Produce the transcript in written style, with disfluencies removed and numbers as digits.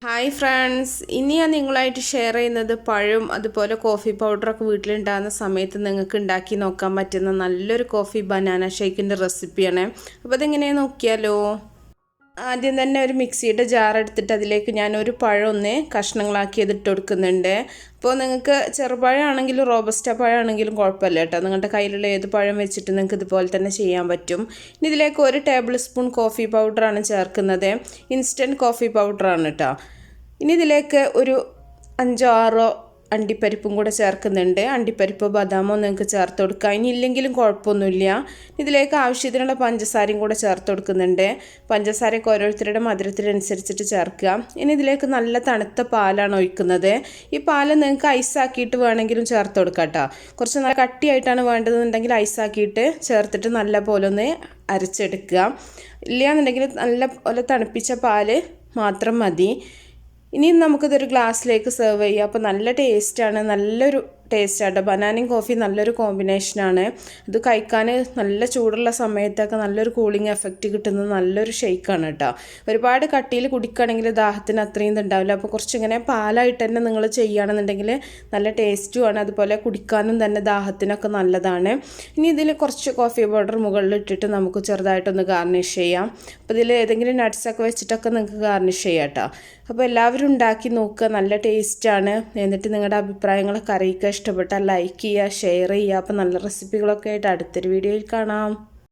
Hi friends, ഇനി ഞാൻ നിങ്ങളായിട്ട് ഷെയർ ചെയ്യുന്നത് പഴം അതുപോലെ കോഫി പൗഡറൊക്കെ വീട്ടിലുണ്ടാകുന്ന സമയത്ത് നിങ്ങൾക്ക് ഉണ്ടാക്കി നോക്കാൻ പറ്റുന്ന നല്ലൊരു കോഫി ബനാന ഷേക്കിൻ്റെ റെസിപ്പിയാണ്. അപ്പോൾ അതെങ്ങനെയാണ് നോക്കിയാലോ. ആദ്യം തന്നെ ഒരു മിക്സിയുടെ ജാർ എടുത്തിട്ട് അതിലേക്ക് ഞാൻ ഒരു പഴം ഒന്ന് കഷ്ണങ്ങളാക്കി ഇട്ട് കൊടുക്കുന്നുണ്ട്. അപ്പോൾ നിങ്ങൾക്ക് ചെറുപഴമാണെങ്കിലും റോബസ്റ്റ പഴമാണെങ്കിലും കുഴപ്പമില്ല കേട്ടോ. നിങ്ങളുടെ കയ്യിലുള്ള ഏത് പഴം വെച്ചിട്ട് നിങ്ങൾക്ക് ഇതുപോലെ തന്നെ ചെയ്യാൻ പറ്റും. ഇനി ഇതിലേക്ക് 1 ടേബിൾ സ്പൂൺ കോഫി പൗഡറാണ് ചേർക്കുന്നത്. ഇൻസ്റ്റൻറ്റ് കോഫി പൗഡറാണ് കേട്ടോ. ഇനി ഇതിലേക്ക് ഒരു 5-6 അണ്ടിപ്പരിപ്പും കൂടെ ചേർക്കുന്നുണ്ട്. അണ്ടിപ്പരിപ്പോ ബദാമോ നിങ്ങൾക്ക് ചേർത്ത് കൊടുക്കുക. ഇനി ഇല്ലെങ്കിലും കുഴപ്പമൊന്നുമില്ല. ഇതിലേക്ക് ആവശ്യത്തിനുള്ള പഞ്ചസാരയും കൂടെ ചേർത്ത് കൊടുക്കുന്നുണ്ട്. പഞ്ചസാരയൊക്കെ ഓരോരുത്തരുടെ മധുരത്തിനനുസരിച്ചിട്ട് ചേർക്കുക. ഇനി ഇതിലേക്ക് നല്ല തണുത്ത പാലാണ് ഒഴിക്കുന്നത്. ഈ പാൽ നിങ്ങൾക്ക് ഐസാക്കിയിട്ട് വേണമെങ്കിലും ചേർത്ത് കൊടുക്കാം കേട്ടോ. കുറച്ച് നല്ല കട്ടിയായിട്ടാണ് വേണ്ടതെന്നുണ്ടെങ്കിൽ ഐസാക്കിയിട്ട് ചേർത്തിട്ട് നല്ല പോലെ ഒന്ന് അരച്ചെടുക്കുക. ഇല്ലയെന്നുണ്ടെങ്കിൽ നല്ല പോലെ തണുപ്പിച്ച പാല് മാത്രം മതി. ഇനി നമുക്കിതൊരു ഗ്ലാസ്സിലേക്ക് സെർവ് ചെയ്യാം. അപ്പോൾ നല്ല ടേസ്റ്റാണ്, നല്ലൊരു ടേസ്റ്റാണ്. ബനാനയും കോഫി നല്ലൊരു കോമ്പിനേഷനാണ്. ഇത് കഴിക്കാൻ നല്ല ചൂടുള്ള സമയത്തൊക്കെ നല്ലൊരു കൂളിംഗ് എഫക്റ്റ് കിട്ടുന്ന നല്ലൊരു ഷേക്കാണ് കേട്ടോ. ഒരുപാട് കട്ടിയിൽ കുടിക്കുകയാണെങ്കിൽ ദാഹത്തിന് അത്രയും ഇതുണ്ടാവില്ല. അപ്പോൾ കുറച്ചിങ്ങനെ പാലായിട്ട് തന്നെ നിങ്ങൾ ചെയ്യുകയാണെന്നുണ്ടെങ്കിൽ നല്ല ടേസ്റ്റുമാണ്. അതുപോലെ കുടിക്കാനും തന്നെ ദാഹത്തിനൊക്കെ നല്ലതാണ്. ഇനി ഇതിൽ കുറച്ച് കോഫി പൗഡർ മുകളിൽ ഇട്ടിട്ട് നമുക്ക് ചെറുതായിട്ടൊന്ന് ഗാർണിഷ് ചെയ്യാം. അപ്പോൾ ഇതിൽ ഏതെങ്കിലും നട്ട്സൊക്കെ വെച്ചിട്ടൊക്കെ നിങ്ങൾക്ക് ഗാർണിഷ് ചെയ്യാം കേട്ടോ. അപ്പോൾ എല്ലാവരും ഉണ്ടാക്കി നോക്കുക, നല്ല ടേസ്റ്റാണ്. എന്നിട്ട് നിങ്ങളുടെ അഭിപ്രായങ്ങളൊക്കെ അറിയിക്കുക. ഇഷ്ടപ്പെട്ടാൽ ലൈക്ക് ചെയ്യുക, ഷെയർ ചെയ്യുക. അപ്പോൾ നല്ല റെസിപ്പികളൊക്കെ ആയിട്ട് അടുത്തൊരു വീഡിയോയിൽ കാണാം.